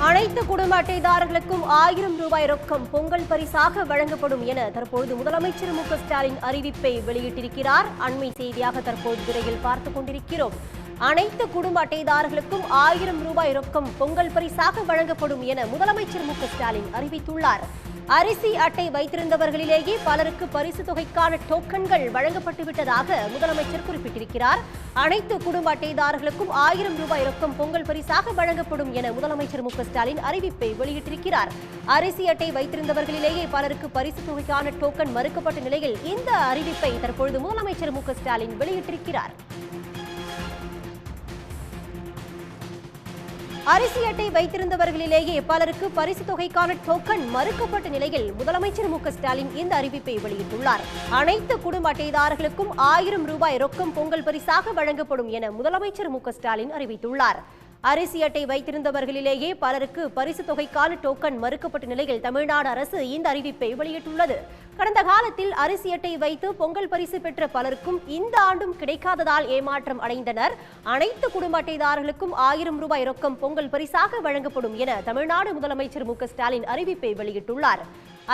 அனைத்து குடும்ப அட்டைதாரர்களுக்கும் 1000 ரூபாய் ரொக்கம் பொங்கல் பரிசாக வழங்கப்படும் என தற்போது முதலமைச்சர் மு.க.ஸ்டாலின் அறிவிப்பை வெளியிட்டிருக்கிறார். அண்மை செய்தியாக தற்போது திரையில் பார்த்துக் கொண்டிருக்கிறோம். அனைத்து குடும்ப அட்டைதாரர்களுக்கும் 1000 ரூபாய் ரொக்கம் பொங்கல் பரிசாக வழங்கப்படும் என முதலமைச்சர் மு.க.ஸ்டாலின் அறிவித்துள்ளார். அரிசி அட்டை வைத்திருந்தவர்களிலேயே பலருக்கு பரிசு தொகைக்கான டோக்கன்கள் வழங்கப்பட்டுவிட்டதாக முதலமைச்சர் குறிப்பிட்டிருக்கிறார். அனைத்து குடும்ப அட்டைதாரர்களுக்கும் 1000 ரூபாய் ரொக்கம் பொங்கல் பரிசாக வழங்கப்படும் என முதலமைச்சர் மு.க.ஸ்டாலின் அறிவிப்பை வெளியிட்டிருக்கிறார். அரிசி அட்டை வைத்திருந்தவர்களிலேயே பலருக்கு பரிசு தொகைக்கான டோக்கன் மறுக்கப்பட்ட நிலையில் இந்த அறிவிப்பை தற்பொழுது முதலமைச்சர் மு.க.ஸ்டாலின் வெளியிட்டிருக்கிறார். அரிசி அட்டை வைத்திருந்தவர்களிலேயே பலருக்கு பரிசு தொகைக்கான டோக்கன் மறுக்கப்பட்ட நிலையில் முதலமைச்சர் மு.க.ஸ்டாலின் இந்த அறிவிப்பை வெளியிட்டுள்ளார். அனைத்து குடும்ப அட்டைதாரர்களுக்கும் 1000 ரூபாய் ரொக்கம் பொங்கல் பரிசாக வழங்கப்படும் என முதலமைச்சர் மு.க.ஸ்டாலின் அறிவித்துள்ளார். அரிசி அட்டை வைத்திருந்தவர்களிலேயே பலருக்கு பரிசு தொகைக்கான டோக்கன் மறுக்கப்பட்ட நிலையில் தமிழ்நாடு அரசு இந்த அறிவிப்பை வெளியிட்டுள்ளது. கடந்த காலத்தில் அரிசி அட்டை வைத்து பொங்கல் பரிசு பெற்ற பலருக்கும் இந்த ஆண்டும் கிடைக்காததால் ஏமாற்றம் அடைந்தனர். அனைத்து குடும்ப அட்டைதாரர்களுக்கும் 1000 ரூபாய் ரொக்கம் பொங்கல் பரிசாக வழங்கப்படும் என தமிழ்நாடு முதலமைச்சர் மு.க.ஸ்டாலின் அறிவிப்பை வெளியிட்டுள்ளார்.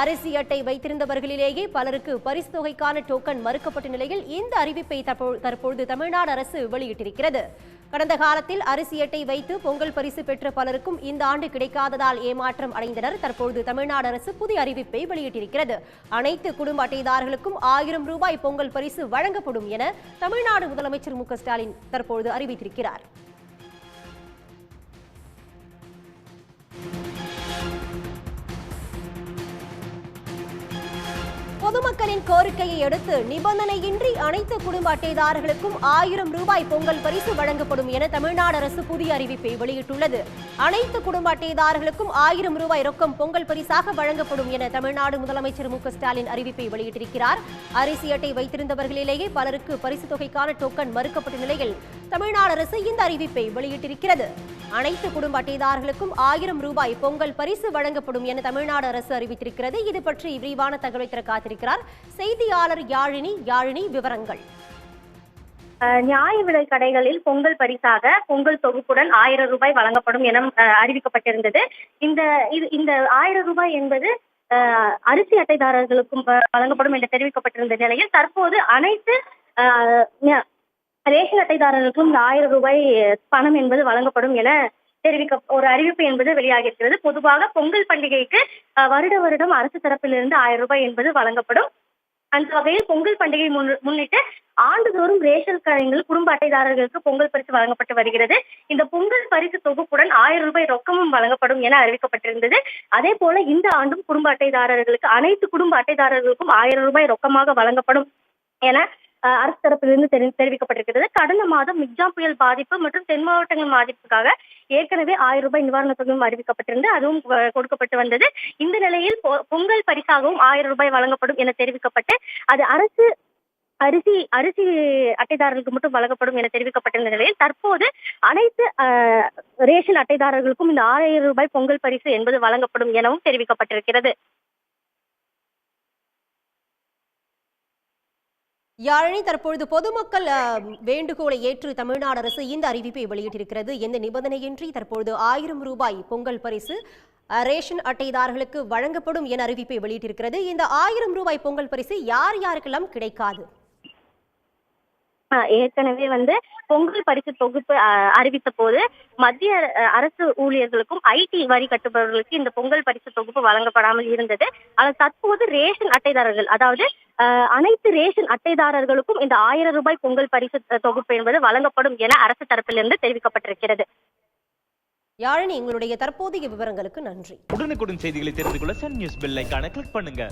அரிசி அட்டை வைத்திருந்தவர்களிலேயே பலருக்கு பரிசு தொகைக்கான டோக்கன் மறுக்கப்பட்ட நிலையில் இந்த அறிவிப்பை தற்பொழுது தமிழ்நாடு அரசு வெளியிட்டிருக்கிறது. கடந்த காலத்தில் அரிசி அட்டை வைத்து பொங்கல் பரிசு பெற்ற பலருக்கும் இந்த ஆண்டு கிடைக்காததால் ஏமாற்றம் அடைந்தனர். தற்பொழுது தமிழ்நாடு அரசு புதிய அறிவிப்பை வெளியிட்டிருக்கிறது. அனைத்து குடும்ப அட்டைதாரர்களுக்கும் 1000 ரூபாய் பொங்கல் பரிசு வழங்கப்படும் என தமிழ்நாடு முதலமைச்சர் மு.க.ஸ்டாலின் தற்பொழுது அறிவித்திருக்கிறார். பொதுமக்களின் கோரிக்கையை அடுத்து நிபந்தனையின்றி அனைத்து குடும்ப அட்டைதாரர்களுக்கும் 1000 ரூபாய் பொங்கல் பரிசு வழங்கப்படும் என தமிழ்நாடு அரசு புதிய அறிவிப்பை வெளியிட்டுள்ளது. அனைத்து குடும்ப அட்டைதாரர்களுக்கும் 1000 ரூபாய் ரொக்கம் பொங்கல் பரிசாக வழங்கப்படும் என தமிழ்நாடு முதலமைச்சர் மு.க.ஸ்டாலின் அறிவிப்பை வெளியிட்டிருக்கிறார். அரிசி அட்டை வைத்திருந்தவர்களிலேயே பலருக்கு பரிசு தொகைக்கான டோக்கன் மறுக்கப்பட்ட நிலையில் தமிழ்நாடு அரசு இந்த அறிவிப்பை வெளியிட்டிருக்கிறது. அனைத்து குடும்ப அட்டைதாரர்களுக்கும் 1000 ரூபாய் பொங்கல் பரிசு வழங்கப்படும் என தமிழ்நாடு அரசு அறிவித்திருக்கிறது. இது பற்றி விரிவான தகவலை தர காத்திருக்கிறார் செய்தியாளர் யாழினி. விவரங்கள். நியாய விலை கடைகளில் பொங்கல் பரிசாக பொங்கல் தொகுப்புடன் 1000 ரூபாய் வழங்கப்படும் என அறிவிக்கப்பட்டிருந்தது. இந்த 1000 ரூபாய் என்பது அரிசி அட்டைதாரர்களுக்கும் வழங்கப்படும் என்று தெரிவிக்கப்பட்டிருந்த நிலையில் தற்போது அனைத்து ரேஷன் அட்டைதாரர்களுக்கும் இந்த 1000 ரூபாய் பணம் என்பது வழங்கப்படும் என ஒரு அறிவிப்பு என்பது வெளியாகியிருக்கிறது. பொதுவாக பொங்கல் பண்டிகைக்கு வருடம் அரசு தரப்பிலிருந்து 1000 ரூபாய் என்பது வழங்கப்படும். அந்த வகையில் பொங்கல் பண்டிகை முன்னிட்டு ஆண்டுதோறும் ரேஷன் கடைகளில் குடும்ப அட்டைதாரர்களுக்கு பொங்கல் பரிசு வழங்கப்பட்டு வருகிறது. இந்த பொங்கல் பரிசு தொகுப்புடன் 1000 ரூபாய் ரொக்கமும் வழங்கப்படும் என அறிவிக்கப்பட்டிருந்தது. அதே போல இந்த ஆண்டும் குடும்ப அட்டைதாரர்களுக்கு அனைத்து குடும்ப அட்டைதாரர்களுக்கும் 1000 ரூபாய் ரொக்கமாக வழங்கப்படும் என அரசு தரப்பிலிருந்து தெரிவிக்கப்பட்டிருக்கிறது. கடந்த மாதம் மிக்ஜாம் புயல் பாதிப்பு மற்றும் தென் மாவட்டங்கள் பாதிப்புக்காக ஏற்கனவே 1000 ரூபாய் நிவாரண தொகையும் அறிவிக்கப்பட்டிருந்து அதுவும் கொடுக்கப்பட்டு வந்தது. இந்த நிலையில் பொங்கல் பரிசாகவும் 1000 ரூபாய் வழங்கப்படும் என தெரிவிக்கப்பட்டு அது அரிசி அட்டைதாரர்களுக்கு மட்டும் வழங்கப்படும் என தெரிவிக்கப்பட்டிருந்த நிலையில் தற்போது அனைத்து ரேஷன் அட்டைதாரர்களுக்கும் இந்த 1000 ரூபாய் பொங்கல் பரிசு என்பது வழங்கப்படும் எனவும் தெரிவிக்கப்பட்டிருக்கிறது. யாழினி, தற்பொழுது பொதுமக்கள் வேண்டுகோளை ஏற்று தமிழ்நாடு அரசு இந்த அறிவிப்பை வெளியிட்டிருக்கிறது. எந்த நிபந்தனையின்றி தற்பொழுது 1000 ரூபாய் பொங்கல் பரிசு ரேஷன் அட்டைதாரர்களுக்கு வழங்கப்படும் என அறிவிப்பை வெளியிட்டிருக்கிறது. இந்த 1000 ரூபாய் பொங்கல் பரிசு யாருக்கெல்லாம் கிடைக்காது? ஏற்கனவே பொங்கல் பரிசு தொகுப்பு அறிவித்த போது மத்திய அரசு ஊழியர்களுக்கும் ஐடி வரி கட்டுபவர்களுக்கு இந்த பொங்கல் பரிசு தொகுப்பு வழங்கப்படாமல் இருந்தது. ஆனால் தற்போது ரேஷன் அட்டைதாரர்கள், அதாவது அனைத்து ரேஷன் அட்டைதாரர்களுக்கும் இந்த 1000 ரூபாய் பொங்கல் பரிசு தொகுப்பு என்பது வழங்கப்படும் என அரசு தரப்பிலிருந்து தெரிவிக்கப்பட்டிருக்கிறது. யாழினி, எங்களுடைய தற்போதைய விவரங்களுக்கு நன்றி. உடனுக்குடன் செய்திகளை தெரிந்து கொள்ள சன் நியூஸ் பெல் ஐகானை கிளிக் பண்ணுங்க.